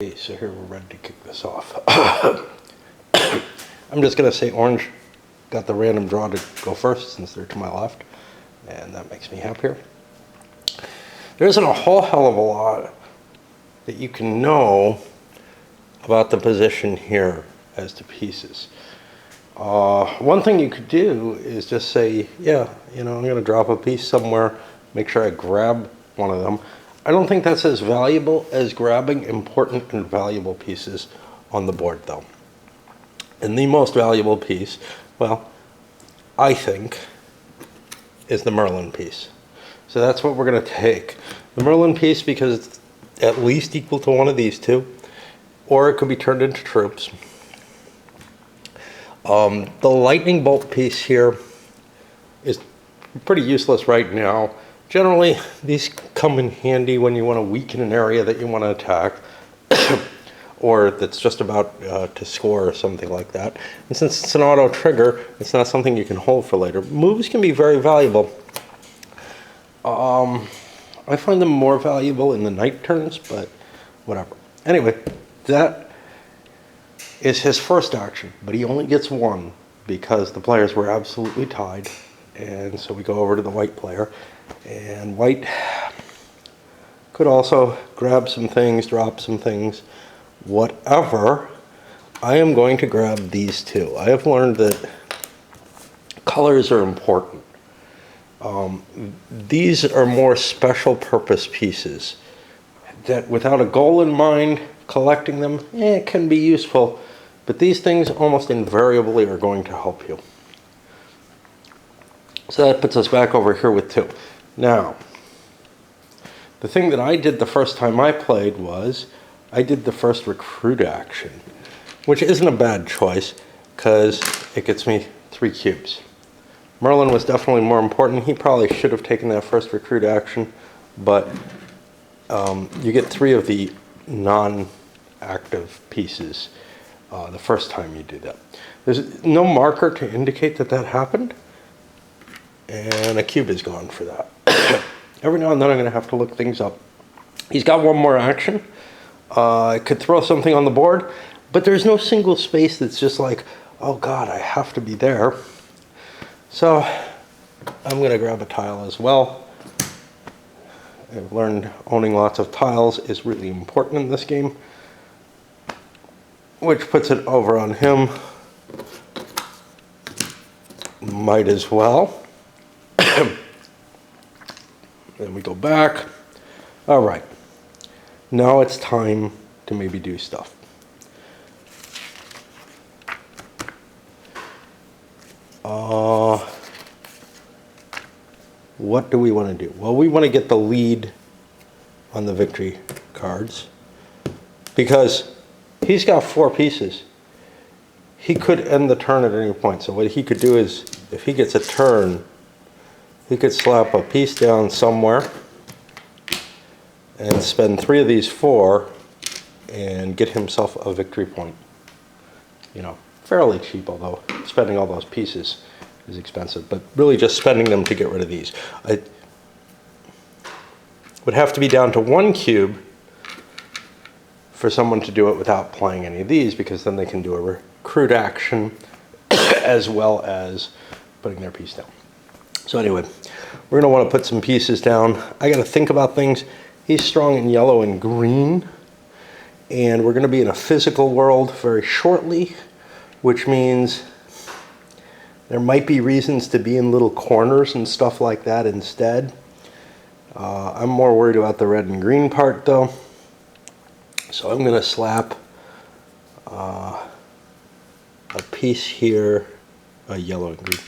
Okay, so here we're ready to kick this off. I'm just going to say orange got the random draw to go first since they're to my left, and that makes me happier. There isn't a whole hell of a lot that you can know about the position here as to pieces. One thing you could do is just say, yeah, I'm going to drop a piece somewhere, make sure I grab one of them. I don't think that's as valuable as grabbing important and valuable pieces on the board, though. And the most valuable piece, well, I think, is the Merlin piece. So that's what we're going to take. The Merlin piece, because it's at least equal to one of these two, or it could be turned into troops. The lightning bolt piece here is pretty useless right now. Generally, these come in handy when you want to weaken an area that you want to attack, or that's just about to score or something like that. And since it's an auto trigger, it's not something you can hold for later. Moves can be very valuable. I find them more valuable in the night turns, but whatever. Anyway, that is his first action, but he only gets one because the players were absolutely tied. And so we go over to the white player, and white could also grab some things, drop some things, whatever. I am going to grab these two. I have learned that colors are important. These are more special purpose pieces that without a goal in mind, collecting them, it can be useful, but these things almost invariably are going to help you. So that puts us back over here with two. Now, the thing that I did the first time I played was I did the first recruit action, which isn't a bad choice because it gets me 3 cubes. Merlin was definitely more important. He probably should have taken that first recruit action, but you get 3 of the non-active pieces the first time you do that. There's no marker to indicate that that happened, and a cube is gone for that. Every now and then I'm going to have to look things up. He's got one more action. I could throw something on the board, but there's no single space that's just like, oh God, I have to be there. So I'm going to grab a tile as well. I've learned owning lots of tiles is really important in this game, which puts it over on him. Might as well. Then we go back. All right. Now it's time to maybe do stuff. What do we want to do? Well, we want to get the lead on the victory cards because he's got 4 pieces. He could end the turn at any point. So what he could do is, if he gets a turn, he could slap a piece down somewhere and spend 3 of these 4 and get himself a victory point. Fairly cheap, although spending all those pieces is expensive, but really just spending them to get rid of these. I would have to be down to 1 cube for someone to do it without playing any of these, because then they can do a recruit action as well as putting their piece down. So anyway, we're going to want to put some pieces down. I got to think about things. He's strong in yellow and green, and we're going to be in a physical world very shortly, which means there might be reasons to be in little corners and stuff like that instead. I'm more worried about the red and green part though. So I'm going to slap a piece here, a yellow and green,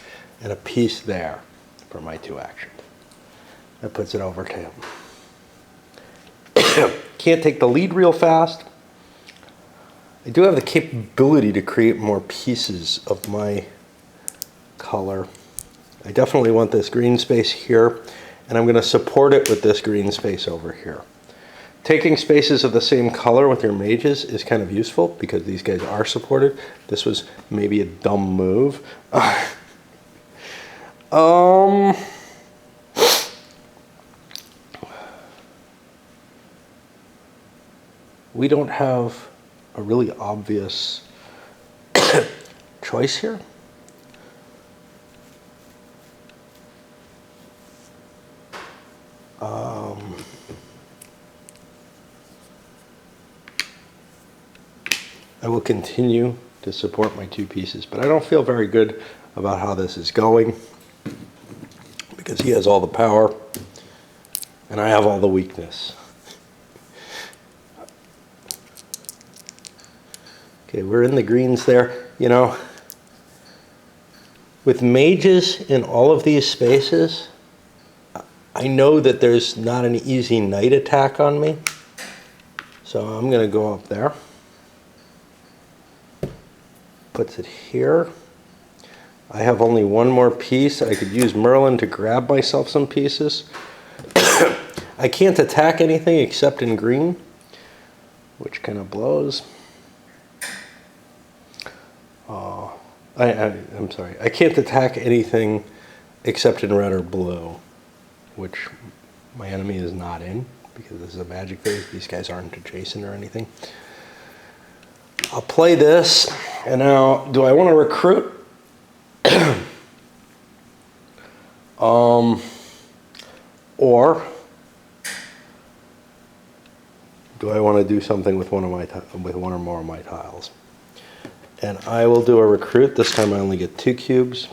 and a piece there for my 2 actions. That puts it over to him. Can't take the lead real fast. I do have the capability to create more pieces of my color. I definitely want this green space here, and I'm going to support it with this green space over here. Taking spaces of the same color with your mages is kind of useful because these guys are supported. This was maybe a dumb move. we don't have a really obvious choice here. I will continue to support my 2 pieces, but I don't feel very good about how this is going because he has all the power and I have all the weakness. Okay, we're in the greens there. You know, with mages in all of these spaces, I know that there's not an easy knight attack on me, so I'm going to go up there. Puts it here. I have only one more piece. I could use Merlin to grab myself some pieces. I can't attack anything except in green, which kind of blows. I'm sorry. I can't attack anything except in red or blue, which my enemy is not in because this is a magic phase. These guys aren't adjacent or anything. I'll play this, and now, do I want to recruit? Or do I want to do something with one or more of my tiles? And I will do a recruit. This time I only get 2 cubes,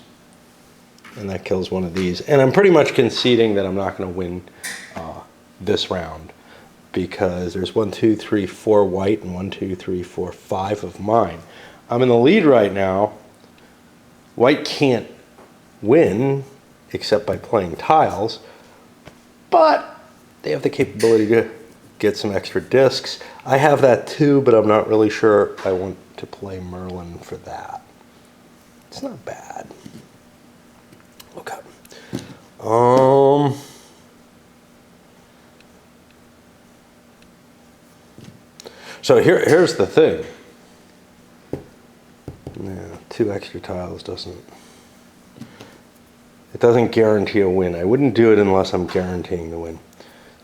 and that kills one of these. And I'm pretty much conceding that I'm not going to win this round, because there's 1, 2, 3, 4 white and 1, 2, 3, 4, 5 of mine. I'm in the lead right now. White can't win except by playing tiles, but they have the capability to get some extra discs. I have that too, but I'm not really sure I want to play Merlin for that. It's not bad. Okay. So here's the thing. Yeah, 2 extra tiles doesn't guarantee a win. I wouldn't do it unless I'm guaranteeing the win.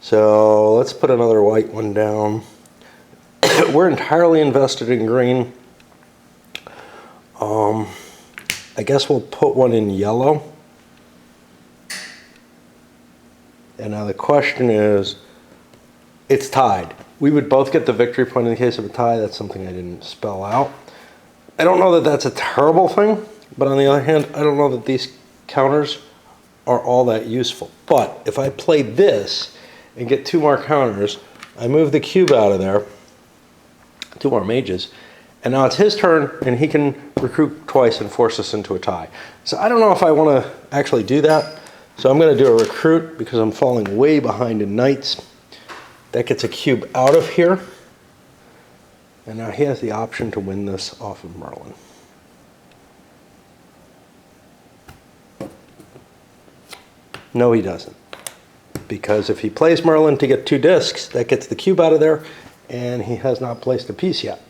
So let's put another white one down. We're entirely invested in green. I guess we'll put one in yellow. And now the question is, it's tied. We would both get the victory point in the case of a tie. That's something I didn't spell out. I don't know that that's a terrible thing, but on the other hand, I don't know that these counters are all that useful. But if I play this and get 2 more counters, I move the cube out of there, 2 more mages, and now it's his turn, and he can recruit twice and force us into a tie. So I don't know if I want to actually do that. So I'm going to do a recruit because I'm falling way behind in knights. That gets a cube out of here. And now he has the option to win this off of Merlin. No, he doesn't. Because if he plays Merlin to get 2 discs, that gets the cube out of there, and he has not placed a piece yet.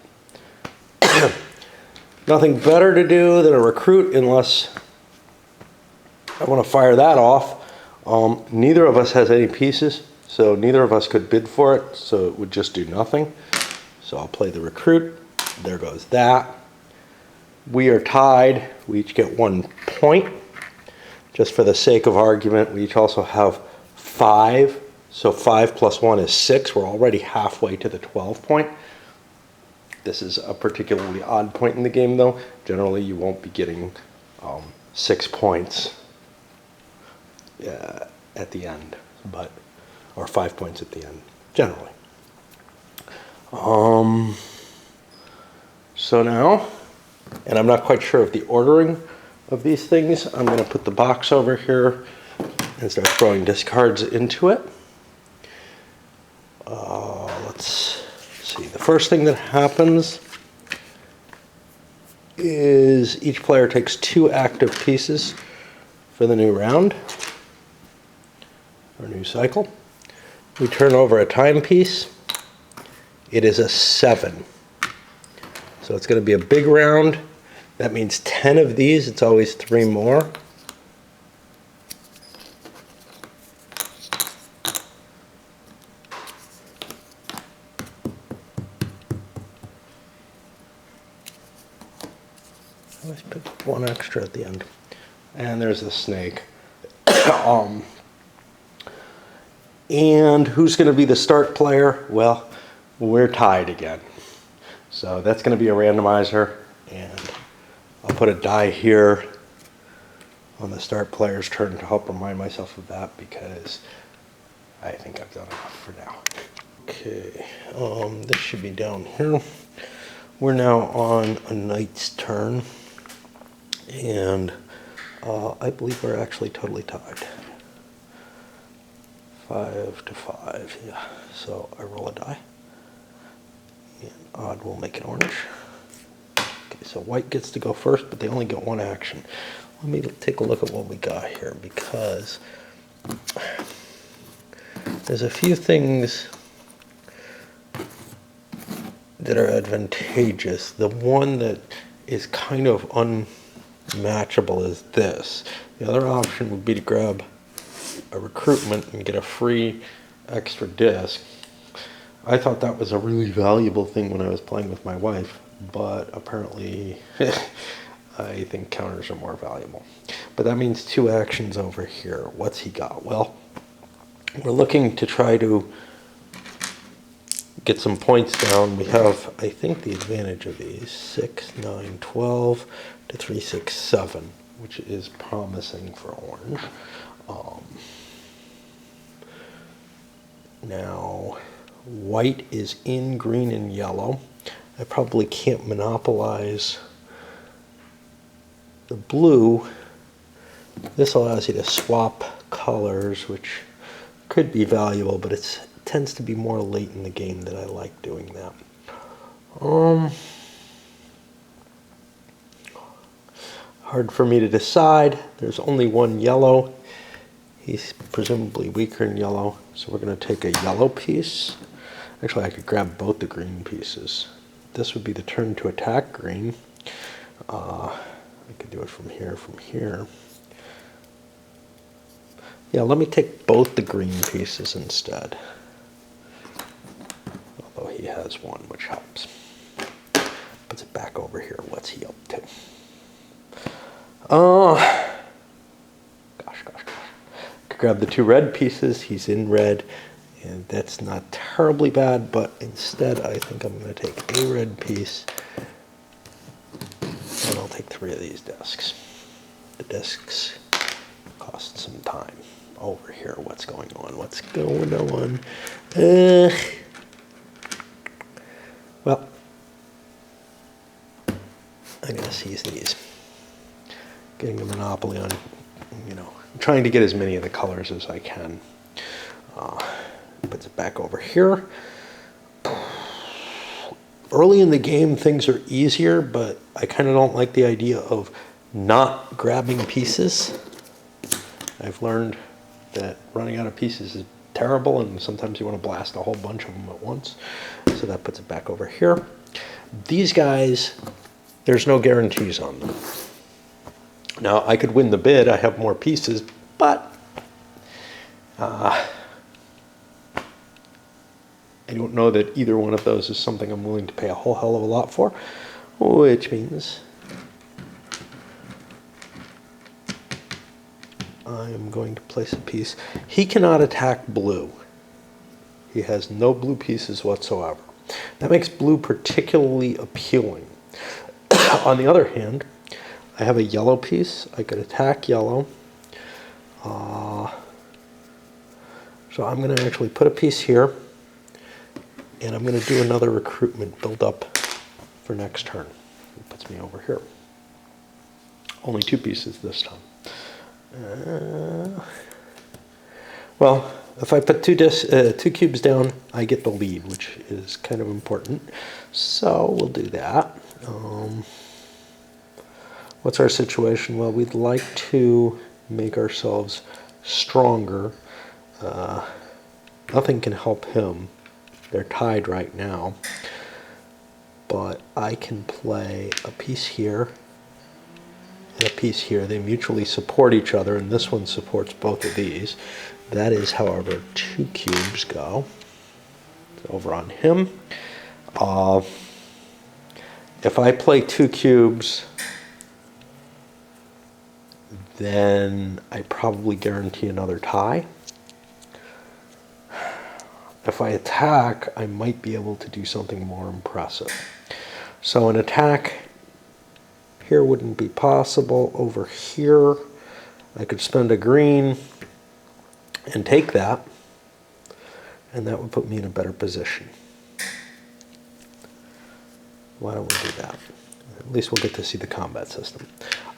Nothing better to do than a recruit unless I want to fire that off. Neither of us has any pieces, so neither of us could bid for it, so it would just do nothing. So I'll play the recruit. There goes that. We are tied. We each get 1 point. Just for the sake of argument, we each also have 5. So 5 plus 1 is 6. We're already halfway to the 12 point. This is a particularly odd point in the game, though. Generally, you won't be getting 6 points at the end, or 5 points at the end, generally. So now, and I'm not quite sure of the ordering of these things, I'm going to put the box over here and start throwing discards into it. Let's see. The first thing that happens is each player takes 2 active pieces for the new round, or new cycle. We turn over a timepiece. It is a 7. So it's going to be a big round. That means 10 of these. It's always 3 more. Always pick up one extra at the end. And there's the snake. And who's going to be the start player? Well, we're tied again. So that's going to be a randomizer. And I'll put a die here on the start player's turn to help remind myself of that, because I think I've done enough for now. Okay, this should be down here. We're now on a knight's turn, and I believe we're actually totally tied. 5 to 5, yeah. So I roll a die, and odd will make it orange. Okay, so white gets to go first, but they only get one action. Let me take a look at what we got here, because there's a few things that are advantageous. The one that is kind of unmatchable is this. The other option would be to grab a recruitment and get a free extra disc. I thought that was a really valuable thing when I was playing with my wife, but apparently I think counters are more valuable. But that means 2 actions over here. What's he got? Well, we're looking to try to get some points down. We have, I think, the advantage of these 6, 9, 12 to 3, 6, 7, which is promising for orange. Now, white is in green and yellow. I probably can't monopolize the blue. This allows you to swap colors, which could be valuable, but it tends to be more late in the game that I like doing that. Hard for me to decide. There's only one yellow. He's presumably weaker in yellow, so we're going to take a yellow piece. Actually, I could grab both the green pieces. This would be the turn to attack green. I could do it from here. Yeah, let me take both the green pieces instead. Although he has one, which helps. Puts it back over here. What's he up to? Gosh. Could grab the 2 red pieces. He's in red, and that's not terribly bad, but instead I think I'm going to take a red piece, and I'll take 3 of these discs. The discs cost some time. Over here, what's going on? Well, I'm going to seize these. Getting a monopoly on, trying to get as many of the colors as I can. Puts it back over here. Early in the game, things are easier, but I kind of don't like the idea of not grabbing pieces. I've learned that running out of pieces is terrible, and sometimes you want to blast a whole bunch of them at once. So that puts it back over here. These guys, there's no guarantees on them. Now, I could win the bid. I have more pieces, but I don't know that either one of those is something I'm willing to pay a whole hell of a lot for, which means I'm going to place a piece. He cannot attack blue. He has no blue pieces whatsoever. That makes blue particularly appealing. On the other hand, I have a yellow piece. I could attack yellow. So I'm going to actually put a piece here, and I'm going to do another recruitment build up for next turn. It puts me over here. Only 2 pieces this time. Well, if I put 2 cubes down, I get the lead, which is kind of important. So we'll do that. What's our situation? Well, we'd like to make ourselves stronger. Nothing can help him. They're tied right now. But I can play a piece here and a piece here. They mutually support each other, and this one supports both of these. That is, however, 2 cubes go. It's over on him. If I play 2 cubes then I probably guarantee another tie. If I attack, I might be able to do something more impressive. So an attack here wouldn't be possible. Over here, I could spend a green and take that, and that would put me in a better position. Why don't we do that? At least we'll get to see the combat system.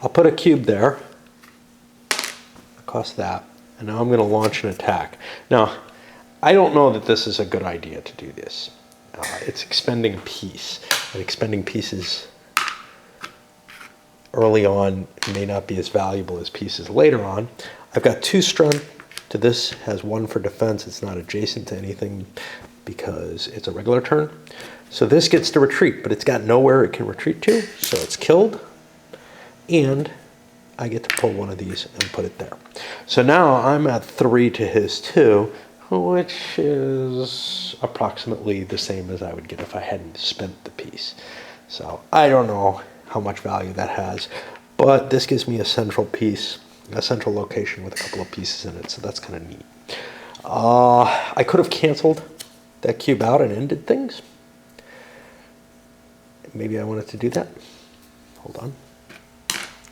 I'll put a cube there. Cost that. And now I'm going to launch an attack. Now, I don't know that this is a good idea to do this. It's expending a piece. And expending pieces early on may not be as valuable as pieces later on. I've got 2 strength to this, has 1 for defense. It's not adjacent to anything because it's a regular turn. So this gets to retreat, but it's got nowhere it can retreat to, so it's killed. And I get to pull one of these and put it there. So now I'm at 3 to his 2, which is approximately the same as I would get if I hadn't spent the piece. So I don't know how much value that has, but this gives me a central piece, a central location with a couple of pieces in it, so that's kind of neat. I could have canceled that cube out and ended things. Maybe I wanted to do that. Hold on.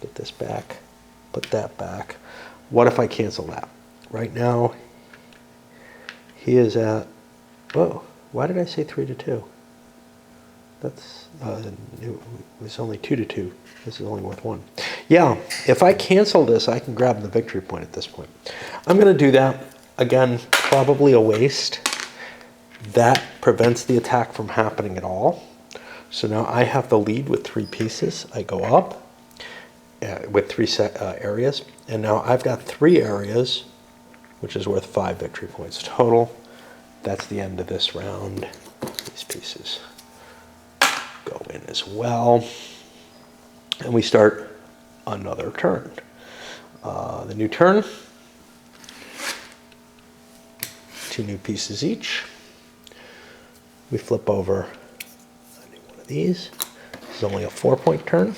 Get this back. Put that back. What if I cancel that? Right now, he is at... Whoa. Why did I say 3 to 2? That's... it was only 2 to 2. This is only worth 1. Yeah, if I cancel this, I can grab the victory point at this point. I'm going to do that. Again, probably a waste. That prevents the attack from happening at all. So now I have the lead with 3 pieces. I go up with 3 areas. And now I've got 3 areas, which is worth 5 victory points total. That's the end of this round. These pieces go in as well. And we start another turn. The new turn. 2 new pieces each. We flip over one of these. This is only a 4-point turn.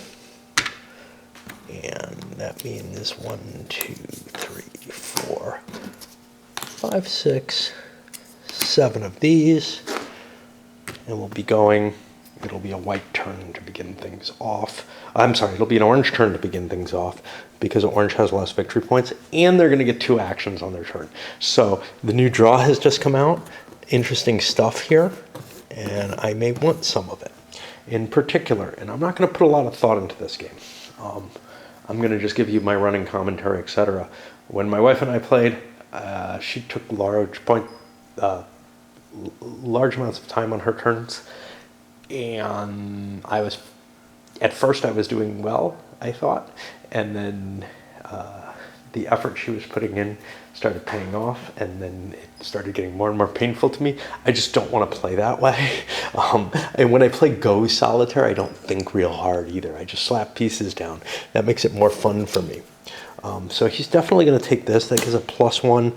And that means 1, 2, 3, 4, 5, 6, 7 of these. And we'll be going, it'll be a white turn to begin things off. I'm sorry, it'll be an orange turn to begin things off because orange has less victory points and they're going to get 2 actions on their turn. So the new draw has just come out. Interesting stuff here, and I may want some of it in particular. And I'm not going to put a lot of thought into this game. I'm going to just give you my running commentary, etc. When my wife and I played, she took large amounts of time on her turns, and at first I was doing well, I thought, and then the effort she was putting in started paying off, and then it started getting more and more painful to me. I just don't want to play that way. And when I play Go Solitaire, I don't think real hard either. I just slap pieces down. That makes it more fun for me. So he's definitely going to take this. That gives a +1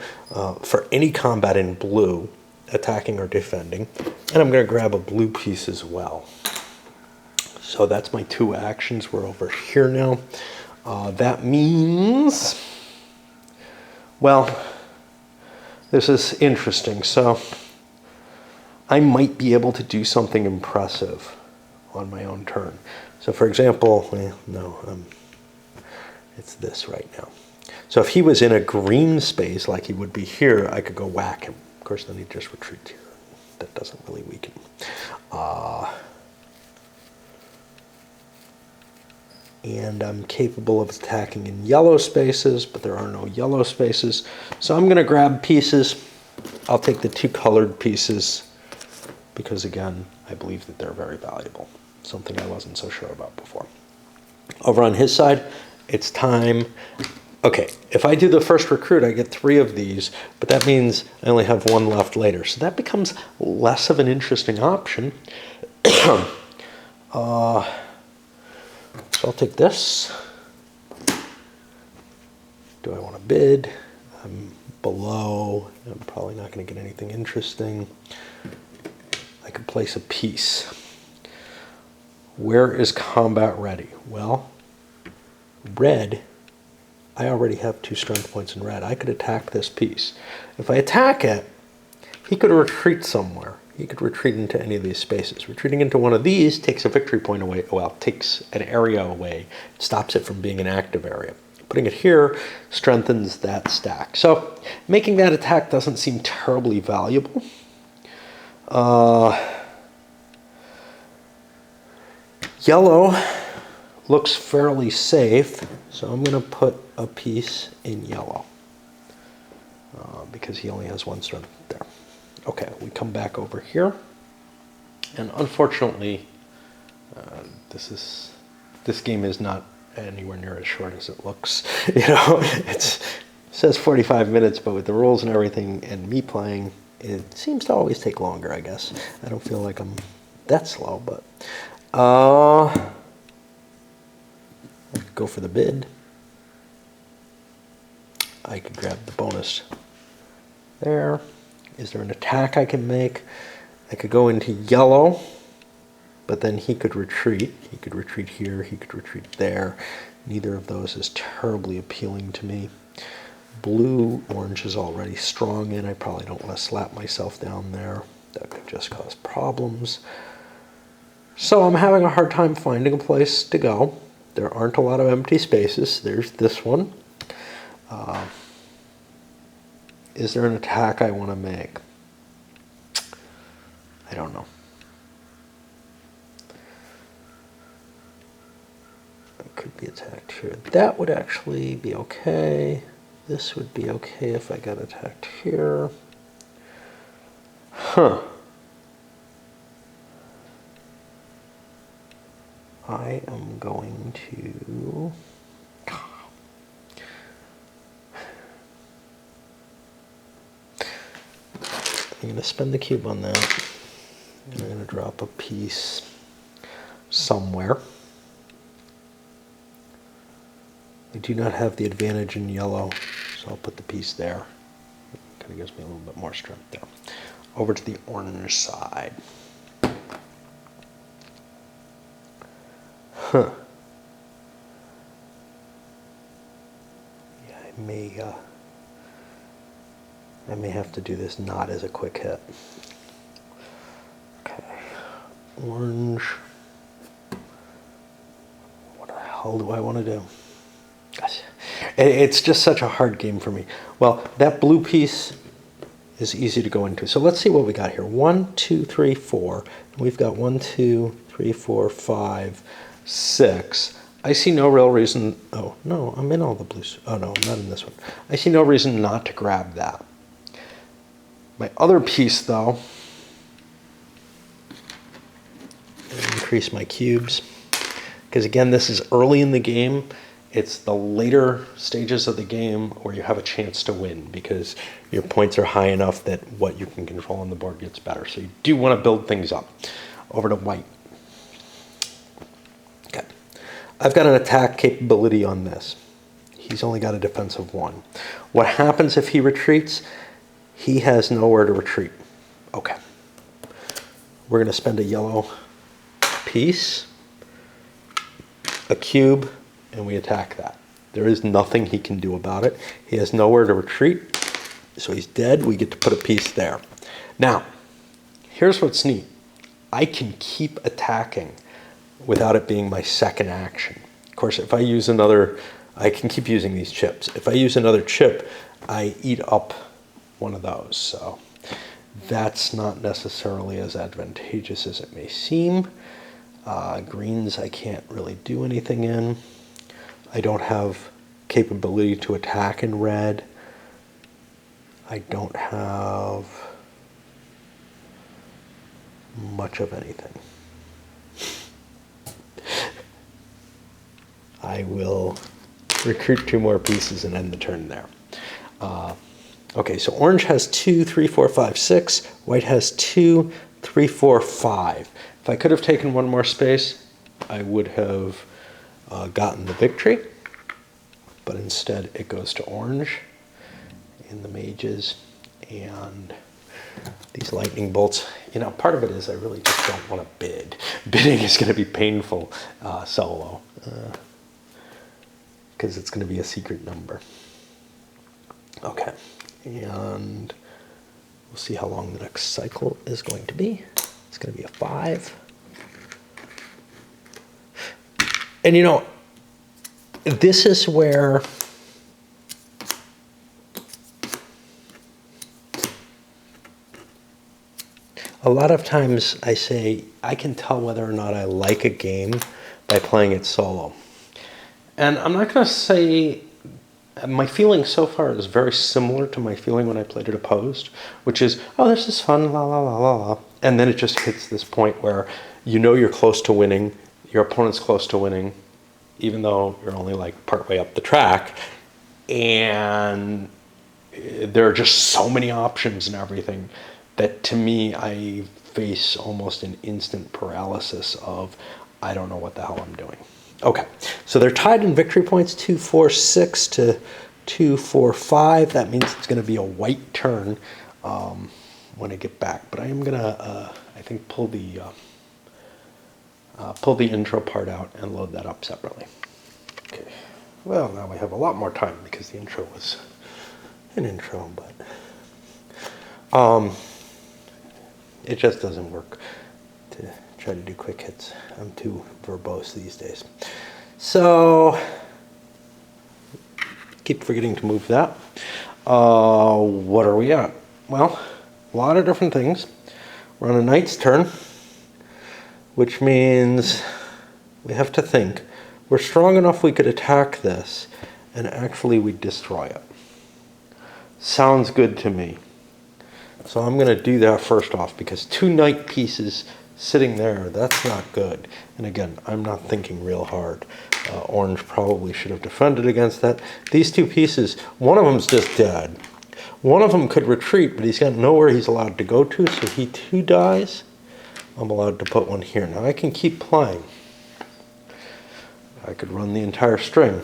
for any combat in blue, attacking or defending. And I'm going to grab a blue piece as well. So that's my 2 actions. We're over here now. That means... Well, this is interesting. So I might be able to do something impressive on my own turn. So for example, well, no, it's this right now. So if he was in a green space like he would be here, I could go whack him. Of course, then he'd just retreat here. That doesn't really weaken him. And I'm capable of attacking in yellow spaces, but there are no yellow spaces. So I'm going to grab pieces. I'll take the 2 colored pieces because, again, I believe that they're very valuable. Something I wasn't so sure about before. Over on his side, it's time. Okay, if I do the first recruit, I get 3 of these, but that means I only have 1 left later. So that becomes less of an interesting option. So I'll take this. Do I want to bid? I'm below. I'm probably not going to get anything interesting. I could place a piece. Where is combat ready? Well, red I already have 2 strength points in red. I could attack this piece. If I attack it, he could retreat somewhere. He could retreat into any of these spaces. Retreating into one of these takes a victory point away, well, takes an area away, stops it from being an active area. Putting it here strengthens that stack. So making that attack doesn't seem terribly valuable. Yellow looks fairly safe, so I'm going to put a piece in yellow because he only has 1 strength there. Okay, we come back over here, and unfortunately, this game is not anywhere near as short as it looks. You know, it says 45 minutes, but with the rules and everything, and me playing, it seems to always take longer. I guess I don't feel like I'm that slow, but I could go for the bid. I could grab the bonus there. Is there an attack I can make? I could go into yellow, but then he could retreat. He could retreat here, he could retreat there. Neither of those is terribly appealing to me. Blue, orange is already strong in. I probably don't want to slap myself down there. That could just cause problems. So I'm having a hard time finding a place to go. There aren't a lot of empty spaces. There's this one. Is there an attack I want to make? I don't know. I could be attacked here. That would actually be okay. This would be okay if I got attacked here. Huh. I am going to... I'm going to spend the cube on that. And I'm going to drop a piece somewhere. I do not have the advantage in yellow, so I'll put the piece there. Kind of gives me a little bit more strength there. Over to the orange side. Huh. Yeah, I may have to do this not as a quick hit. Okay. Orange. What the hell do I want to do? Gosh. It's just such a hard game for me. Well, that blue piece is easy to go into. So let's see what we got here. 1, 2, 3, 4. We've got 1, 2, 3, 4, 5, 6. I see no real reason. Oh, no, I'm in all the blues. Oh, no, I'm not in this one. I see no reason not to grab that. My other piece, though, increase my cubes. Because, again, this is early in the game. It's the later stages of the game where you have a chance to win because your points are high enough that what you can control on the board gets better. So you do want to build things up. Over to white. Okay. I've got an attack capability on this. He's only got a defensive 1. What happens if he retreats? He has nowhere to retreat. Okay. We're going to spend a yellow piece, a cube, and we attack that. There is nothing he can do about it. He has nowhere to retreat, so he's dead. We get to put a piece there. Now, here's what's neat. I can keep attacking without it being my second action. Of course, if I use another, I can keep using these chips. If I use another chip, I eat up one of those. So that's not necessarily as advantageous as it may seem. Greens I can't really do anything in. I don't have capability to attack in red. I don't have much of anything. I will recruit 2 more pieces and end the turn there. Okay, so orange has 2, 3, 4, 5, 6. White has 2, 3, 4, 5. If I could have taken 1 more space, I would have gotten the victory, but instead it goes to orange in the mages and these lightning bolts. You know, part of it is I really just don't want to bid. Bidding is going to be painful solo. because it's going to be a secret number. Okay, and we'll see how long the next cycle is going to be. It's going to be a 5. And you know, this is where a lot of times I say I can tell whether or not I like a game by playing it solo. And I'm not going to say my feeling so far is very similar to my feeling when I played it opposed, which is, oh, this is fun, la la la la la. And then it just hits this point where you know you're close to winning, your opponent's close to winning, even though you're only like partway up the track. And there are just so many options and everything that to me I face almost an instant paralysis of I don't know what the hell I'm doing. Okay, so they're tied in victory points, 2-4-6 to 2-4-5. That means it's going to be a white turn when I get back. But I am going to, I think, pull the intro part out and load that up separately. Okay, well, now we have a lot more time because the intro was an intro, but it just doesn't work to try to do quick hits. I'm too verbose these days. So, keep forgetting to move that. What are we at? Well, a lot of different things. We're on a knight's turn, which means we have to think. We're strong enough we could attack this, and actually we destroy it. Sounds good to me. So I'm going to do that first off, because 2 knight pieces sitting there, that's not good. And again, I'm not thinking real hard. Orange probably should have defended against that. These 2 pieces, one of them's just dead. One of them could retreat, but he's got nowhere he's allowed to go to, so he too dies. I'm allowed to put one here. Now I can keep playing. I could run the entire string.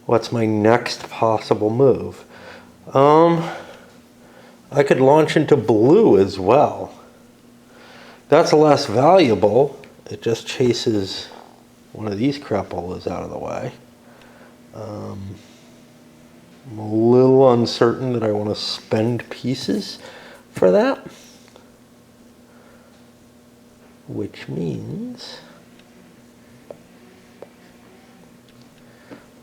What's my next possible move? I could launch into blue as well. That's less valuable. It just chases one of these crapolas out of the way. I'm a little uncertain that I want to spend pieces for that. Which means,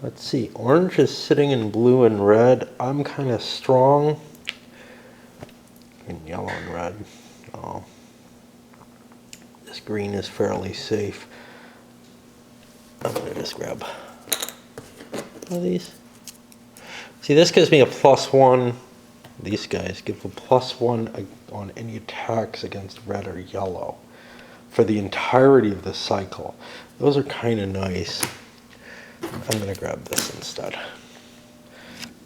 let's see, orange is sitting in blue and red. I'm kind of strong in yellow and red. Oh, this green is fairly safe. I'm going to just grab one of these. See, this gives me a +1. These guys give a +1 on any attacks against red or yellow for the entirety of the cycle. Those are kind of nice. I'm going to grab this instead.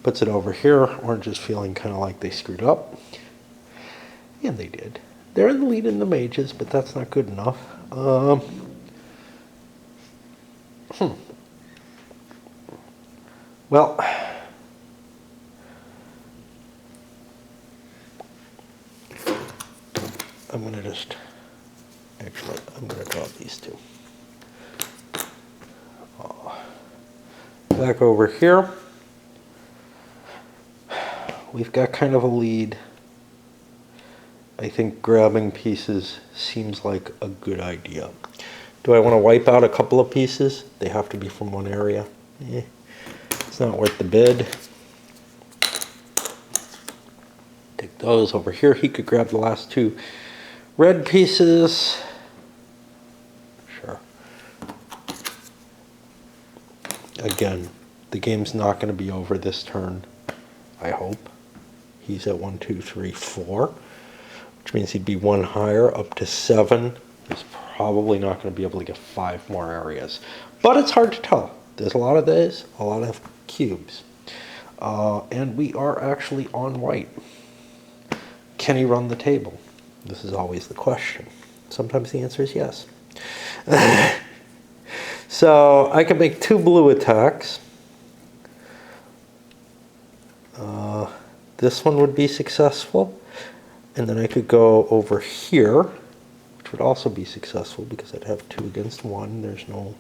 Puts it over here. Orange is feeling kind of like they screwed up. And they did. They're in the lead in the mages, but that's not good enough. Well, I'm going to just, actually, I'm going to draw these 2. Back over here, we've got kind of a lead. I think grabbing pieces seems like a good idea. Do I want to wipe out a couple of pieces? They have to be from one area. It's not worth the bid. Take those over here. He could grab the last 2 red pieces. Sure. Again, the game's not going to be over this turn, I hope. He's at 1, 2, 3, 4, which means he'd be 1 higher, up to 7. He's probably not going to be able to get 5 more areas. But it's hard to tell. There's a lot of these, a lot of cubes. And we are actually on white. Can he run the table? This is always the question. Sometimes the answer is yes. So I can make 2 blue attacks. This one would be successful. And then I could go over here, which would also be successful because I'd have 2 against 1. There's no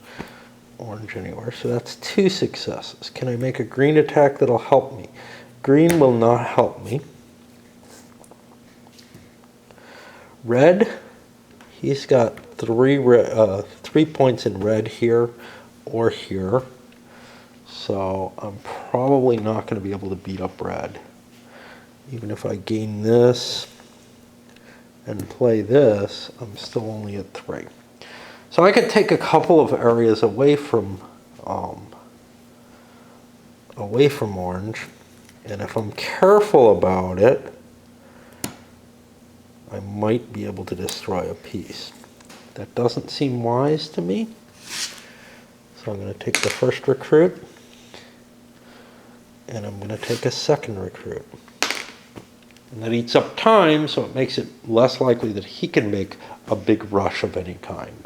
orange anywhere, so that's 2 successes. Can I make a green attack that'll help me? Green will not help me. Red, he's got 3 points in red here or here, so I'm probably not going to be able to beat up red. Even if I gain this and play this, I'm still only at 3. So I could take a couple of areas away from orange, and if I'm careful about it, I might be able to destroy a piece. That doesn't seem wise to me. So I'm going to take the first recruit, and I'm going to take a second recruit. And that eats up time, so it makes it less likely that he can make a big rush of any kind.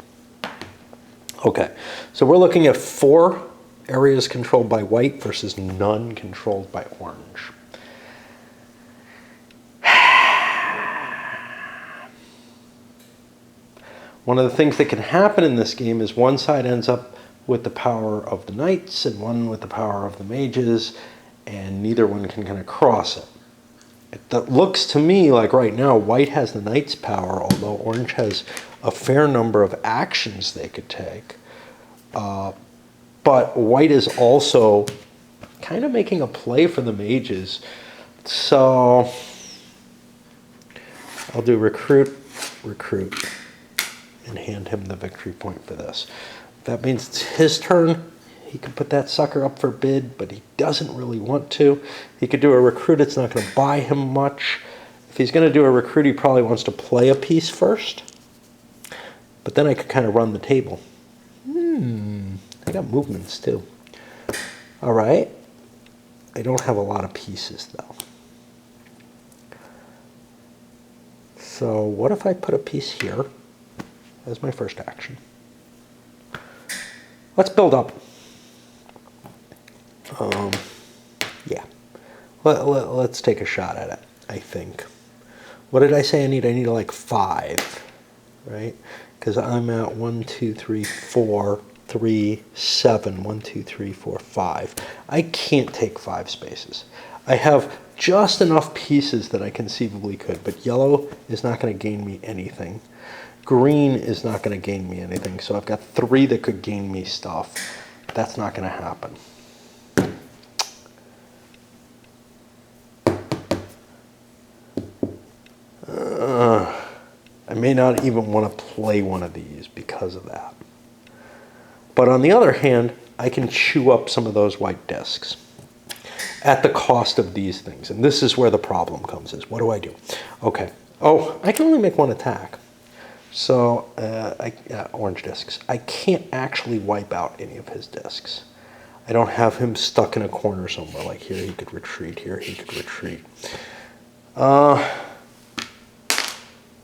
Okay, so we're looking at 4 areas controlled by white versus none controlled by orange. One of the things that can happen in this game is one side ends up with the power of the knights and one with the power of the mages, and neither one can kind of cross it. It looks to me like right now white has the knight's power, although orange has a fair number of actions they could take. But white is also kind of making a play for the mages. So I'll do recruit, and hand him the victory point for this. That means it's his turn. He can put that sucker up for bid, but he doesn't really want to. He could do a recruit. It's not going to buy him much. If he's going to do a recruit, he probably wants to play a piece first. But then I could kind of run the table. I got movements too. All right. I don't have a lot of pieces though. So what if I put a piece here as my first action? Let's build up. Yeah. Let's take a shot at it, I think. What did I say I need? I need like 5, right? Because I'm at 1, 2, 3, 4, 3, 7. 1, 2, 3, 4, 5. I can't take 5 spaces. I have just enough pieces that I conceivably could, but yellow is not going to gain me anything. Green is not going to gain me anything, so I've got 3 that could gain me stuff. That's not going to happen. I may not even want to play one of these because of that. But on the other hand, I can chew up some of those white discs at the cost of these things. And this is where the problem comes, is what do I do? Okay. Oh, I can only make 1 attack. So, orange discs. I can't actually wipe out any of his discs. I don't have him stuck in a corner somewhere. Like here he could retreat, here he could retreat.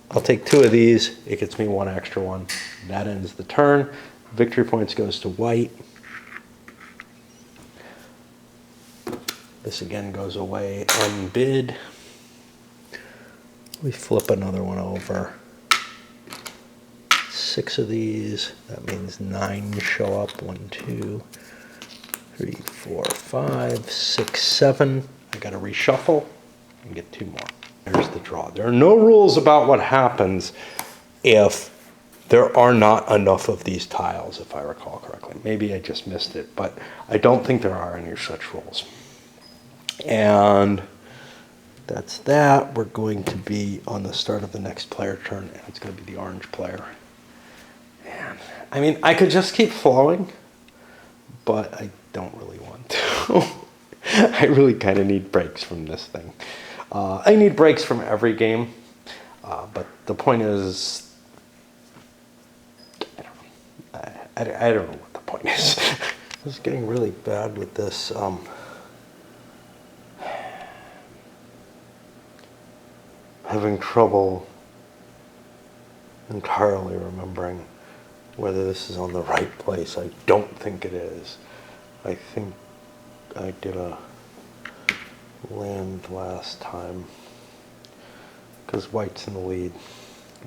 I'll take 2 of these. It gets me 1 extra one. That ends the turn. Victory points goes to white. This again goes away unbid. We flip another one over. 6 of these. That means 9 show up. 1, 2, 3, 4, 5, 6, 7. I got to reshuffle and get 2 more. There's the draw. There are no rules about what happens if there are not enough of these tiles, if I recall correctly. Maybe I just missed it, but I don't think there are any such rules. And that's that. We're going to be on the start of the next player turn, and it's going to be the orange player. And I mean, I could just keep flowing, but I don't really want to. I really kind of need breaks from this thing. I need breaks from every game, but the point is, I don't know what the point is. This is getting really bad with this. Having trouble entirely remembering whether this is on the right place. I don't think it is. I think I did a land last time because white's in the lead,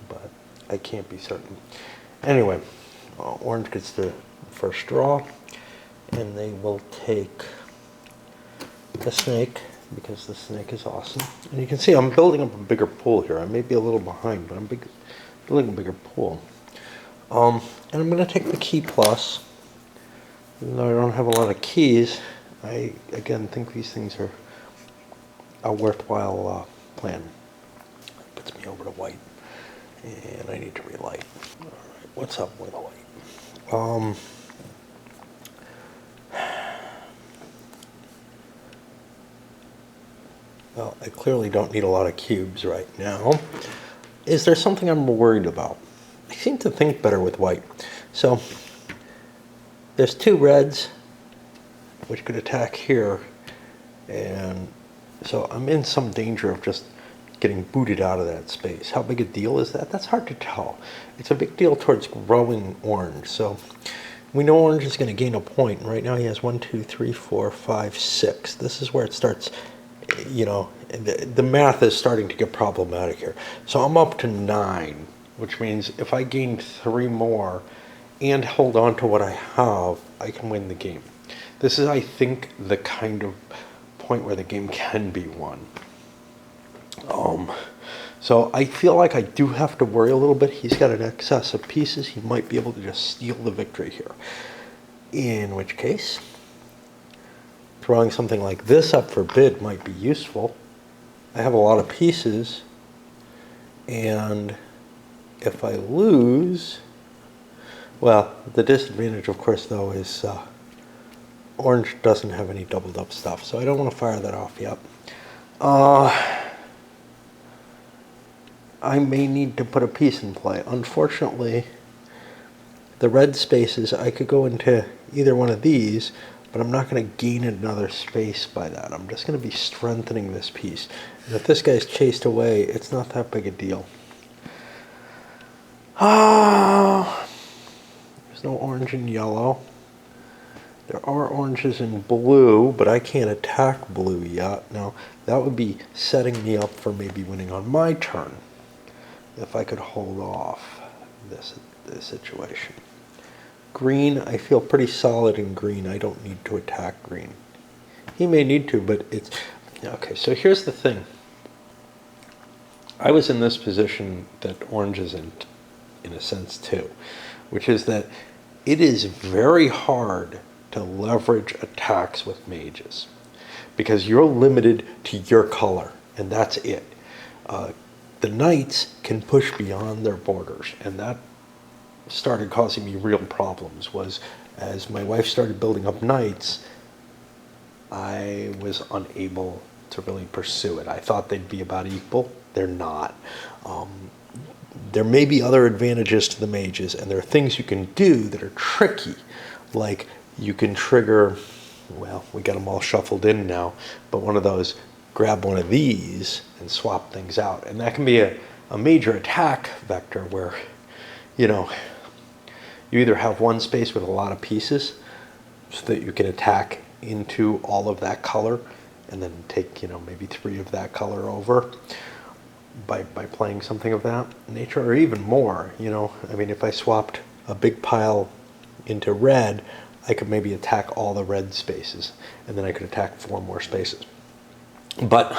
but I can't be certain. Anyway, orange gets the first draw, and they will take the snake, because the snake is awesome. And you can see I'm building up a bigger pool here. I may be a little behind, but I'm building a bigger pool. And I'm going to take the key plus. Even though I don't have a lot of keys, I, again, think these things are a worthwhile plan. Puts me over to white. And I need to relight. All right, what's up with white? Well, I clearly don't need a lot of cubes right now. Is there something I'm worried about? I seem to think better with white. So there's two reds which could attack here, and so I'm in some danger of just getting booted out of that space. How big a deal is that? That's hard to tell. It's a big deal towards growing orange. So we know orange is going to gain a point. Right now he has 1, 2, 3, 4, 5, 6. This is where it starts, you know, the math is starting to get problematic here. So I'm up to 9, which means if I gain 3 more and hold on to what I have, I can win the game. This is, I think, the kind of point where the game can be won. So I feel like I do have to worry a little bit. He's got an excess of pieces. He might be able to just steal the victory here. In which case, throwing something like this up for bid might be useful. I have a lot of pieces, and if I lose, well, the disadvantage, of course, though, is orange doesn't have any doubled up stuff, so I don't want to fire that off yet. I may need to put a piece in play. Unfortunately, the red spaces, I could go into either one of these, but I'm not going to gain another space by that. I'm just going to be strengthening this piece. And if this guy's chased away, it's not that big a deal. There's no orange and yellow. There are oranges in blue, but I can't attack blue yet. Now, that would be setting me up for maybe winning on my turn, if I could hold off this situation. Green, I feel pretty solid in green. I don't need to attack green. He may need to, but it's... Okay, so here's the thing. I was in this position that orange isn't, in a sense, too, which is that it is very hard to leverage attacks with mages, because you're limited to your color, and that's it. The knights can push beyond their borders, and that started causing me real problems. Was as my wife started building up knights, I was unable to really pursue it. I thought they'd be about equal. They're not. There may be other advantages to the mages, and there are things you can do that are tricky, like you can trigger, well, we got them all shuffled in now, but one of those, grab one of these and swap things out. And that can be a major attack vector where, you know, you either have one space with a lot of pieces so that you can attack into all of that color and then take, you know, maybe 3 of that color over by playing something of that nature, or even more, you know. I mean, if I swapped a big pile into red, I could maybe attack all the red spaces, and then I could attack 4 more spaces. But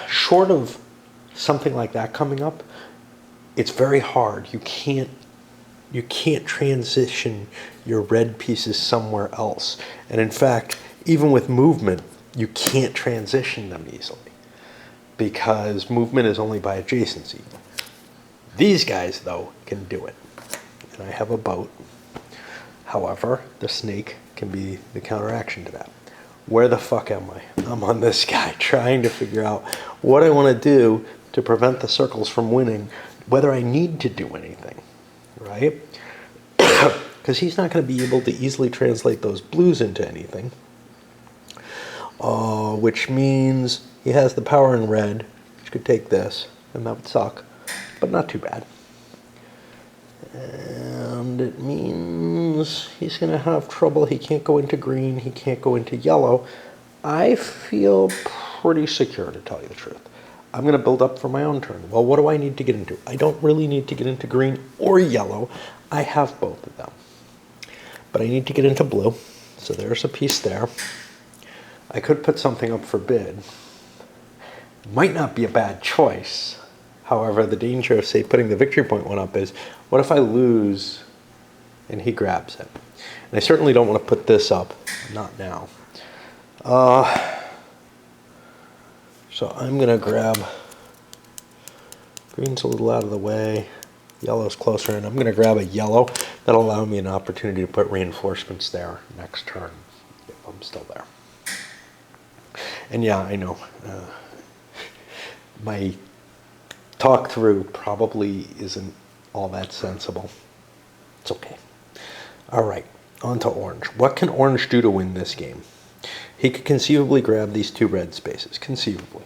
short of something like that coming up, it's very hard. You can't transition your red pieces somewhere else. And in fact, even with movement, you can't transition them easily, because movement is only by adjacency. These guys, though, can do it. And I have a boat. However, the snake can be the counteraction to that. Where the fuck am I? I'm on this guy trying to figure out what I want to do to prevent the circles from winning, whether I need to do anything, right? Because he's not going to be able to easily translate those blues into anything, which means he has the power in red, which could take this, and that would suck, but not too bad. And it means he's going to have trouble. He can't go into green. He can't go into yellow. I feel pretty secure, to tell you the truth. I'm going to build up for my own turn. Well, what do I need to get into? I don't really need to get into green or yellow. I have both of them. But I need to get into blue. So there's a piece there. I could put something up for bid. Might not be a bad choice. However, the danger of, say, putting the victory point one up is, what if I lose and he grabs it? And I certainly don't want to put this up. Not now. So I'm going to grab, green's a little out of the way, yellow's closer, and I'm going to grab a yellow. That'll allow me an opportunity to put reinforcements there next turn, if I'm still there. And yeah, I know, my talk through probably isn't all that sensible. It's okay. All right, on to orange. What can orange do to win this game? He could conceivably grab these two red spaces, conceivably.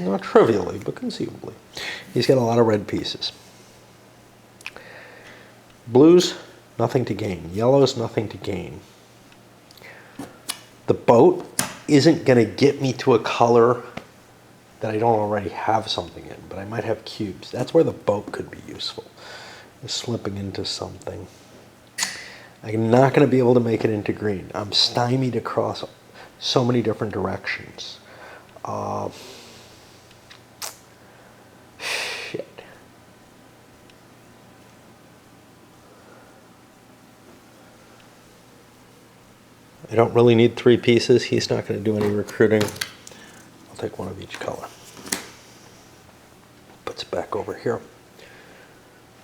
Not trivially, but conceivably. He's got a lot of red pieces. Blues, nothing to gain. Yellow's nothing to gain. The boat isn't going to get me to a color that I don't already have something in, but I might have cubes. That's where the boat could be useful. Just slipping into something. I'm not going to be able to make it into green. I'm stymied across so many different directions. Shit. I don't really need three pieces. He's not going to do any recruiting. I'll take one of each color. Puts it back over here.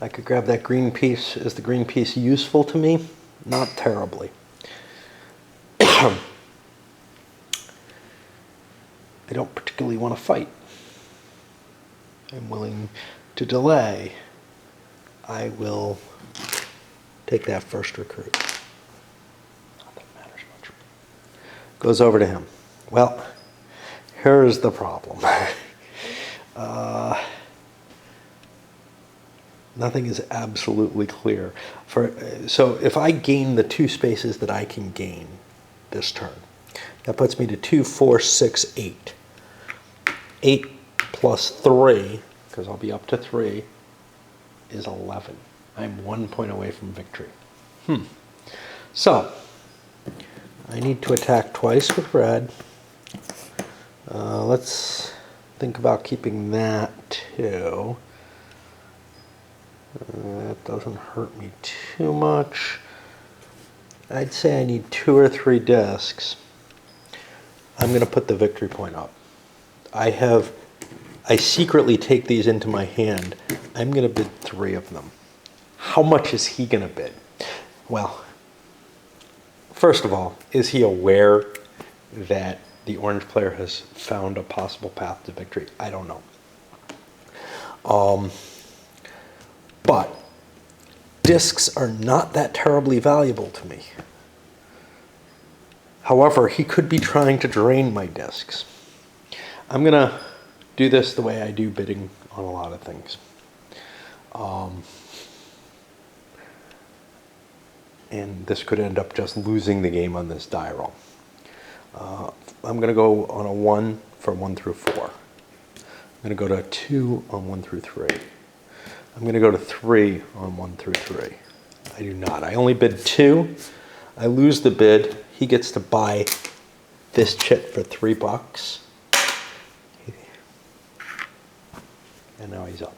I could grab that green piece. Is the green piece useful to me? Not terribly. I don't particularly want to fight. I'm willing to delay. I will take that first recruit. Not that it matters much. Goes over to him. Well, here's the problem. Nothing is absolutely clear. So if I gain the two spaces that I can gain this turn, that puts me to 2, 4, 6, 8. 8 plus 3, because I'll be up to 3, is 11. I'm 1 point away from victory. So, I need to attack twice with red. Let's think about keeping that too. That doesn't hurt me too much. I'd say I need 2 or 3 discs. I'm going to put the victory point up. I secretly take these into my hand. I'm going to bid 3 of them. How much is he going to bid? Well, first of all, is he aware that the orange player has found a possible path to victory? I don't know. But discs are not that terribly valuable to me. However, he could be trying to drain my discs. I'm going to do this the way I do bidding on a lot of things. And this could end up just losing the game on this die roll. I'm going to go on a 1 for 1 through 4. I'm going to go to 2 on 1 through 3. I'm going to go to 3 on 1 through 3. I do not. I only bid 2. I lose the bid. He gets to buy this chit for $3. And now he's up.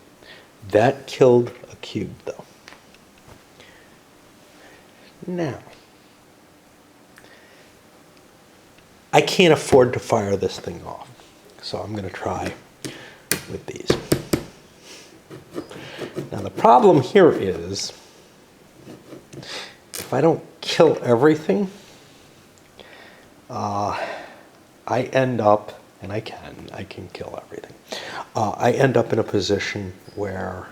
That killed a cube, though. Now, I can't afford to fire this thing off. So I'm going to try with these. Now the problem here is, if I don't kill everything, I end up, and I can kill everything. I end up in a position where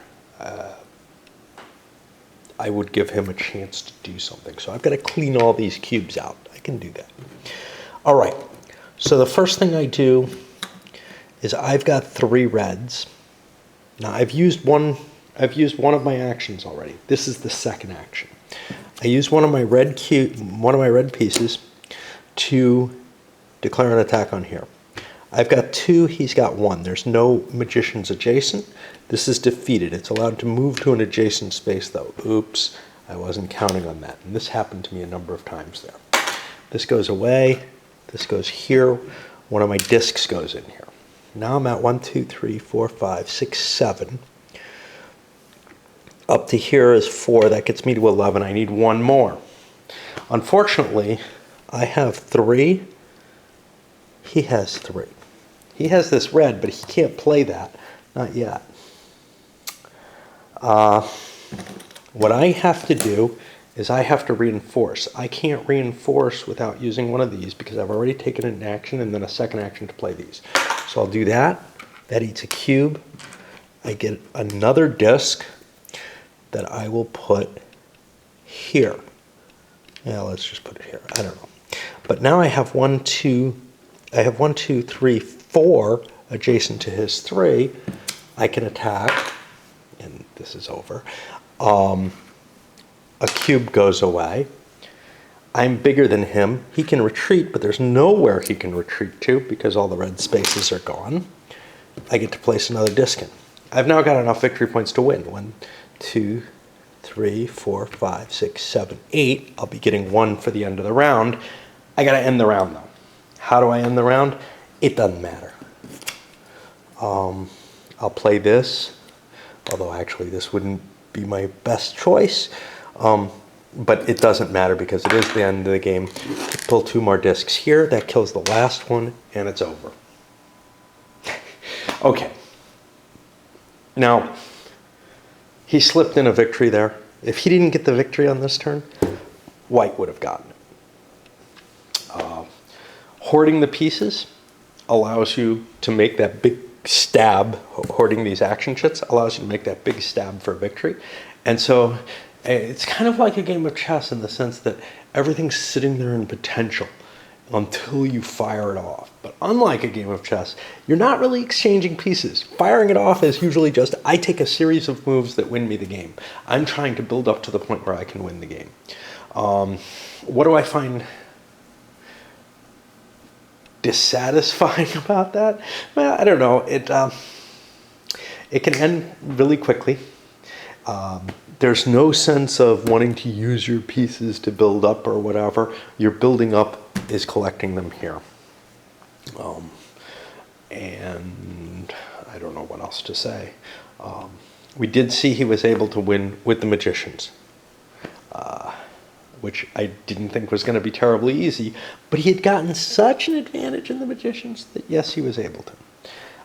I would give him a chance to do something. So I've got to clean all these cubes out. I can do that. All right, so the first thing I do is I've got 3 reds. Now I've used one of my actions already. This is the second action. I use one of my red pieces to declare an attack on here. I've got 2, he's got 1. There's no magicians adjacent. This is defeated. It's allowed to move to an adjacent space though. Oops, I wasn't counting on that. And this happened to me a number of times there. This goes away, this goes here, one of my discs goes in here. Now I'm at 1, 2, 3, 4, 5, 6, 7. Up to here is 4, that gets me to 11. I need 1 more. Unfortunately, I have 3. He has 3. He has this red, but he can't play that. Not yet. What I have to do is I have to reinforce. I can't reinforce without using one of these because I've already taken an action and then a second action to play these. So I'll do that. That eats a cube. I get another disc that I will put here. Yeah, let's just put it here. I don't know. But now I have 1, 2, 3, 4 adjacent to his 3. I can attack, and this is over. A cube goes away. I'm bigger than him. He can retreat, but there's nowhere he can retreat to because all the red spaces are gone. I get to place another disc in. I've now got enough victory points to win. 1, 2, 3, 4, 5, 6, 7, 8. I'll be getting 1 for the end of the round. I got to end the round, though. How do I end the round? It doesn't matter. I'll play this, although actually this wouldn't be my best choice. But it doesn't matter because it is the end of the game. Pull 2 more discs here. That kills the last one, and it's over. Okay. Now, he slipped in a victory there. If he didn't get the victory on this turn, white would have gotten it. Hoarding the pieces allows you to make that big stab. Hoarding these action chits allows you to make that big stab for victory. And so it's kind of like a game of chess in the sense that everything's sitting there in potential until you fire it off. But unlike a game of chess, you're not really exchanging pieces. Firing it off is usually just, I take a series of moves that win me the game. I'm trying to build up to the point where I can win the game. What do I find dissatisfying about that? Well, I don't know. It can end really quickly. There's no sense of wanting to use your pieces to build up or whatever. Your building up is collecting them here. And I don't know what else to say. We did see he was able to win with the magicians, which I didn't think was going to be terribly easy, but he had gotten such an advantage in the magicians that yes, he was able to.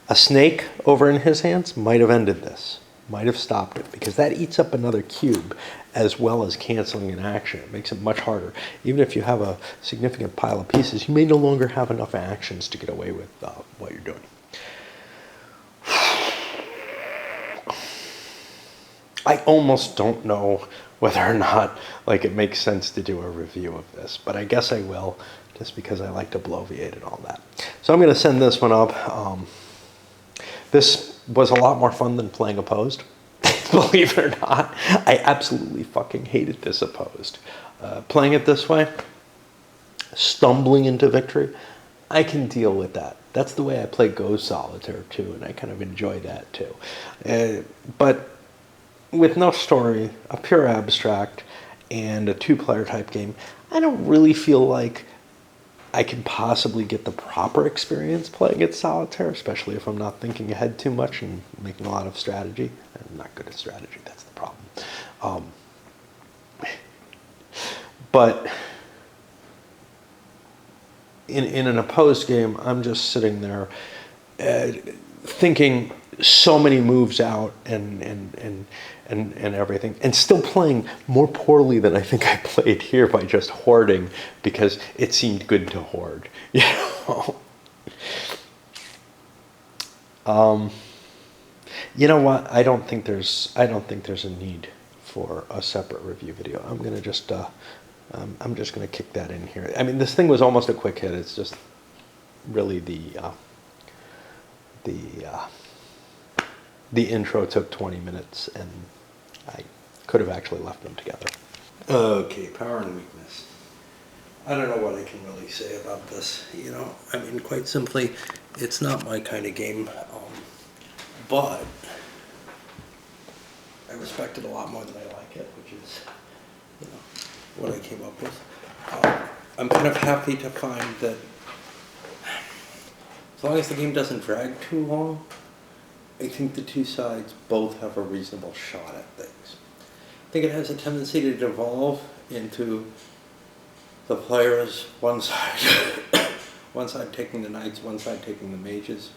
A snake over in his hands might have ended this, might have stopped it, because that eats up another cube as well as canceling an action. It makes it much harder. Even if you have a significant pile of pieces, you may no longer have enough actions to get away with what you're doing. I almost don't know whether or not it makes sense to do a review of this, but I guess I will, just because I like to bloviate and all that. So I'm going to send this one up. This was a lot more fun than playing opposed. Believe it or not, I absolutely fucking hated this opposed. Playing it this way, stumbling into victory, I can deal with that. That's the way I play Go Solitaire too, and I kind of enjoy that too. But with no story, a pure abstract, and a 2-player type game, I don't really feel like I can possibly get the proper experience playing it solitaire, especially if I'm not thinking ahead too much and making a lot of strategy. I'm not good at strategy, that's the problem. But in an opposed game, I'm just sitting there thinking so many moves out and everything, and still playing more poorly than I think I played here by just hoarding because it seemed good to hoard. You know what? I don't think there's a need for a separate review video. I'm gonna just kick that in here. I mean, this thing was almost a quick hit. It's just really the intro took 20 minutes, and I could have actually left them together. Okay, power and weakness. I don't know what I can really say about this. I mean, quite simply, it's not my kind of game, but I respect it a lot more than I like it, which is, what I came up with. I'm kind of happy to find that as long as the game doesn't drag too long, I think the two sides both have a reasonable shot at things. I think it has a tendency to devolve into the players, one side taking the knights, one side taking the mages,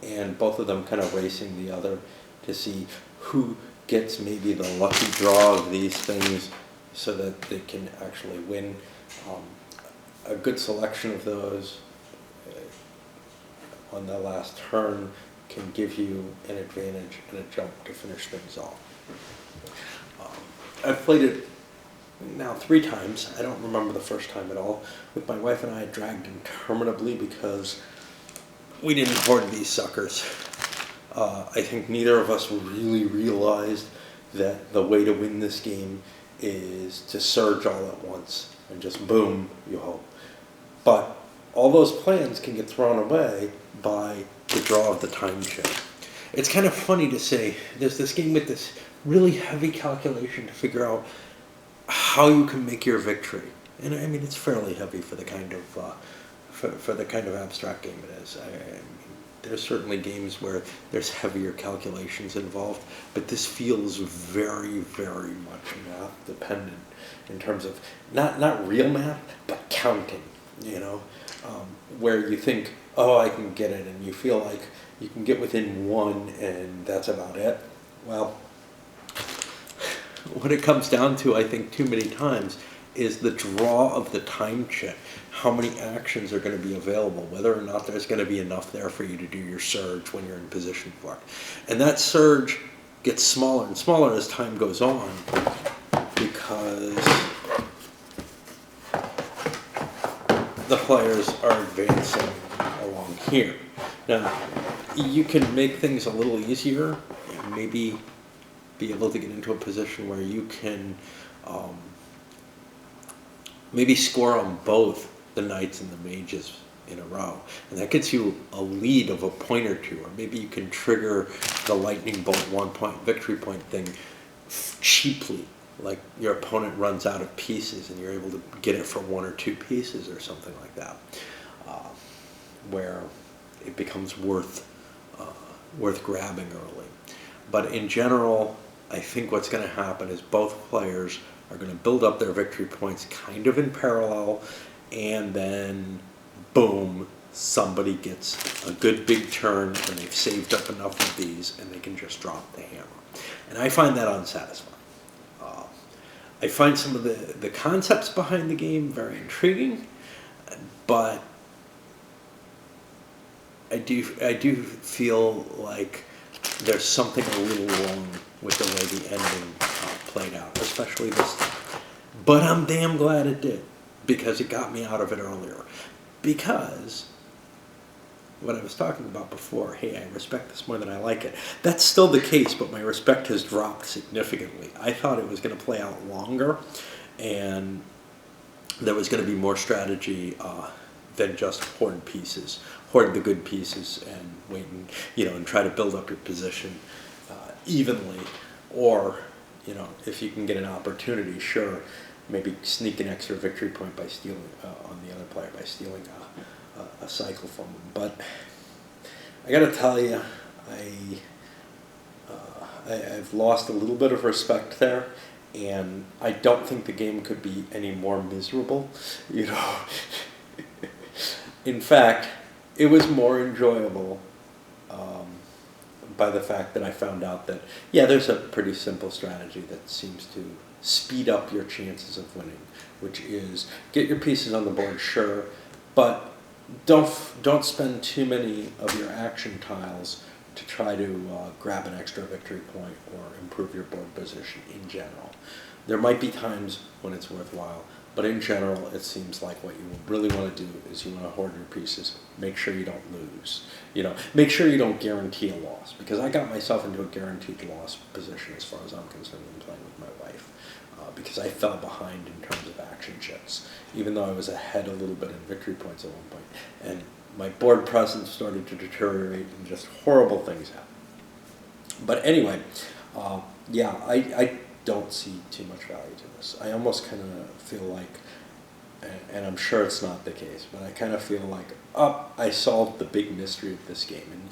and both of them kind of racing the other to see who gets maybe the lucky draw of these things so that they can actually win. A good selection of those on the last turn can give you an advantage and a jump to finish things off. I've played it now 3 times. I don't remember the first time at all. With my wife and I, it dragged interminably because we didn't hoard these suckers. I think neither of us really realized that the way to win this game is to surge all at once and just boom, you hope. But all those plans can get thrown away by the draw of the time chip. It's kind of funny to say there's this game with this really heavy calculation to figure out how you can make your victory. And I mean, it's fairly heavy for the kind of for the kind of abstract game it is. I mean, there's certainly games where there's heavier calculations involved, but this feels very, very much math dependent in terms of not real math, but counting. Where you think, oh, I can get it, and you feel like you can get within 1, and that's about it. Well, what it comes down to, I think, too many times is the draw of the time chip. How many actions are going to be available, whether or not there's going to be enough there for you to do your surge when you're in position for it. And that surge gets smaller and smaller as time goes on because the players are advancing along here. Now, you can make things a little easier and maybe be able to get into a position where you can maybe score on both the knights and the mages in a row. And that gets you a lead of a point or two, or maybe you can trigger the lightning bolt 1 point victory point thing cheaply. Like your opponent runs out of pieces and you're able to get it for 1 or 2 pieces or something like that, where it becomes worth grabbing early. But in general, I think what's going to happen is both players are going to build up their victory points kind of in parallel, and then boom, somebody gets a good big turn and they've saved up enough of these and they can just drop the hammer. And I find that unsatisfying. I find some of the concepts behind the game very intriguing, but I do feel like there's something a little wrong with the way the ending played out, especially this time. But I'm damn glad it did, because it got me out of it earlier. Because what I was talking about before, hey, I respect this more than I like it. That's still the case, but my respect has dropped significantly. I thought it was going to play out longer, and there was going to be more strategy than just hoard pieces, hoard the good pieces, and wait and try to build up your position evenly, or if you can get an opportunity, sure, maybe sneak an extra victory point by stealing on the other player by stealing a cycle from them. But I got to tell you, I've lost a little bit of respect there, and I don't think the game could be any more miserable. In fact, it was more enjoyable by the fact that I found out that, yeah, there's a pretty simple strategy that seems to speed up your chances of winning, which is get your pieces on the board, sure, but don't spend too many of your action tiles to try to grab an extra victory point or improve your board position in general. There might be times when it's worthwhile, but in general, it seems like what you really want to do is you want to hoard your pieces. Make sure you don't lose. Make sure you don't guarantee a loss, because I got myself into a guaranteed loss position as far as I'm concerned when playing with my wife, because I fell behind in terms of action checks, even though I was ahead a little bit in victory points at one point, and my board presence started to deteriorate and just horrible things happened. But anyway, yeah, I don't see too much value to this. I almost kind of feel like, and I'm sure it's not the case, but I kind of feel like, I solved the big mystery of this game. And,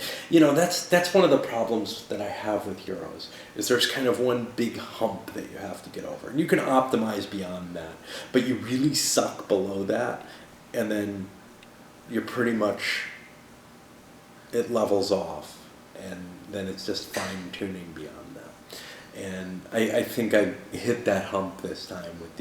that's one of the problems that I have with Euros, is there's kind of one big hump that you have to get over. And you can optimize beyond that, but you really suck below that, and then you're pretty much, it levels off, and then it's just fine-tuning beyond that. And I think I hit that hump this time with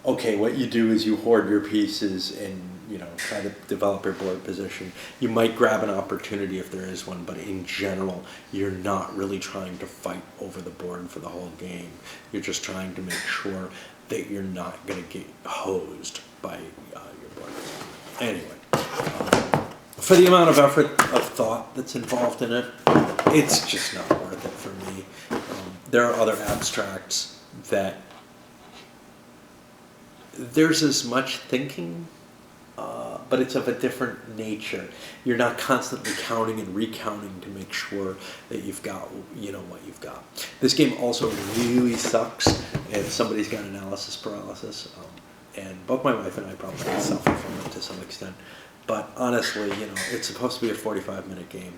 okay, what you do is you hoard your pieces and, try to develop your board position. You might grab an opportunity if there is one, but in general, you're not really trying to fight over the board for the whole game. You're just trying to make sure that you're not going to get hosed by your board. Anyway, for the amount of effort, of thought that's involved in it, it's just not worth it for me. There are other abstracts that there's as much thinking, but it's of a different nature. You're not constantly counting and recounting to make sure that you've got, what you've got. This game also really sucks if somebody's got analysis paralysis, and both my wife and I probably suffer from it to some extent. But honestly, it's supposed to be a 45-minute game.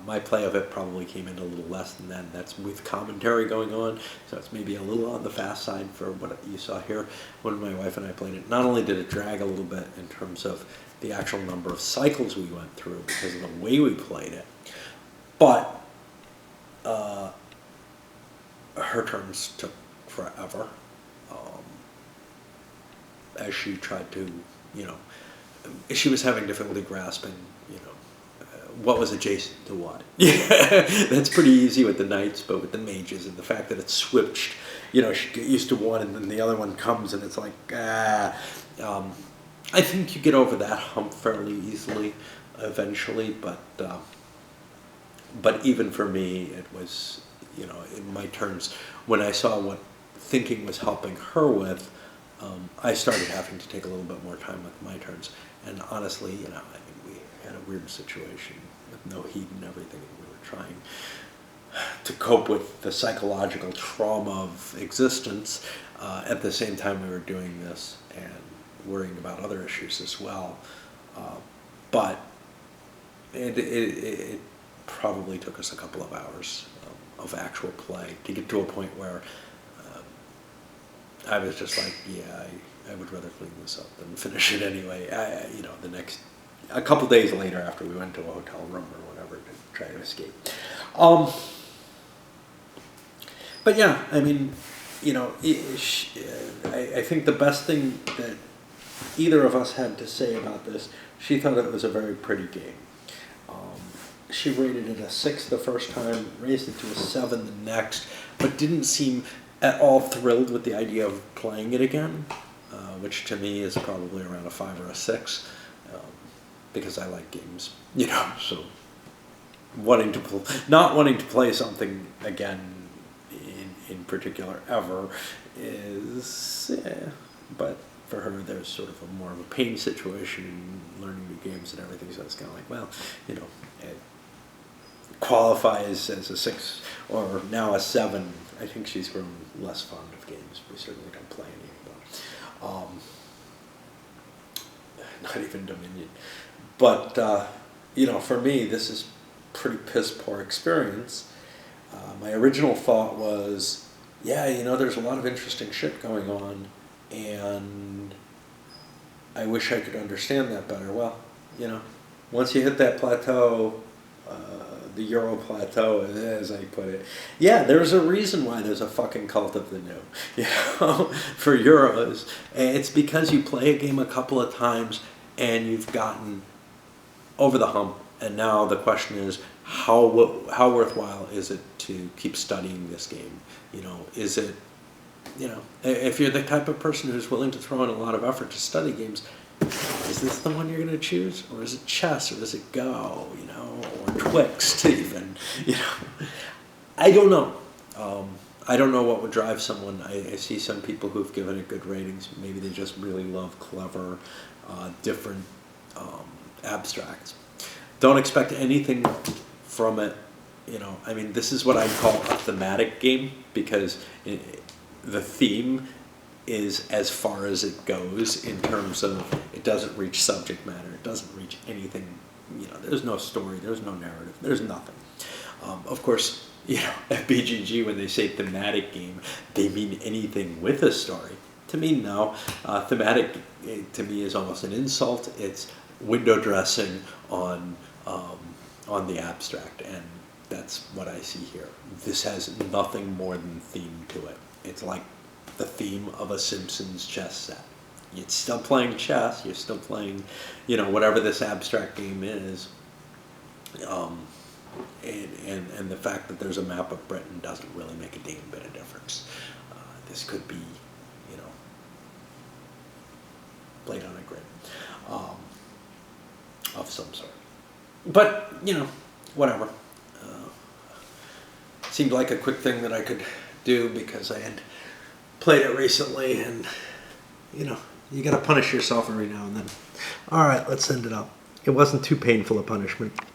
My play of it probably came in a little less than that. That's with commentary going on, so it's maybe a little on the fast side for what you saw here. When my wife and I played it, not only did it drag a little bit in terms of the actual number of cycles we went through because of the way we played it, but her turns took forever as she tried to, she was having difficulty grasping, what was adjacent to what. Yeah, that's pretty easy with the knights, but with the mages and the fact that it's switched, she get used to one and then the other one comes and it's like, I think you get over that hump fairly easily eventually, but even for me, it was, in my turns, when I saw what thinking was helping her with, I started having to take a little bit more time with my turns. And honestly, we had a weird situation with no heat and everything. We were trying to cope with the psychological trauma of existence at the same time we were doing this and worrying about other issues as well. But it probably took us a couple of hours of actual play to get to a point where I was just like, yeah, I would rather clean this up than finish it anyway. A couple days later after we went to a hotel room or whatever to try to escape. But yeah, I think the best thing that either of us had to say about this, she thought it was a very pretty game. She rated it a 6 the first time, raised it to a 7 the next, but didn't seem at all thrilled with the idea of playing it again, which to me is probably around a 5 or a 6, because I like games, so not wanting to play something again in particular ever is, but for her there's sort of more of a pain situation in learning new games and everything, so it's kind of like, well, it qualifies as a 6 or now a 7. I think she's grown less fond of games. We certainly don't play any, but not even Dominion. But for me, this is pretty piss poor experience. My original thought was, there's a lot of interesting shit going on, and I wish I could understand that better. Well, once you hit that plateau, the Euro plateau, as I put it. Yeah, there's a reason why there's a fucking cult of the new, for Euros. And it's because you play a game a couple of times and you've gotten over the hump. And now the question is, how worthwhile is it to keep studying this game? Is it, if you're the type of person who's willing to throw in a lot of effort to study games, is this the one you're going to choose? Or is it chess? Or is it Go? Or Twixt even? I don't know. I don't know what would drive someone. I see some people who've given it good ratings. Maybe they just really love clever, different abstracts. Don't expect anything from it. This is what I call a thematic game, because the theme is as far as it goes in terms of it doesn't reach subject matter. It doesn't reach anything. There's no story. There's no narrative. There's nothing. Of course, at BGG, when they say thematic game, they mean anything with a story. To me, no. Thematic, to me, is almost an insult. It's window dressing on the abstract, and that's what I see here. This has nothing more than theme to it. It's like the theme of a Simpsons chess set. You're still playing chess. You're still playing, whatever this abstract game is. And the fact that there's a map of Britain doesn't really make a damn bit of difference. This could be, played on a grid of some sort. But, whatever. Seemed like a quick thing that I could do because I had played it recently, and, you got to punish yourself every now and then. All right, let's end it up. It wasn't too painful a punishment.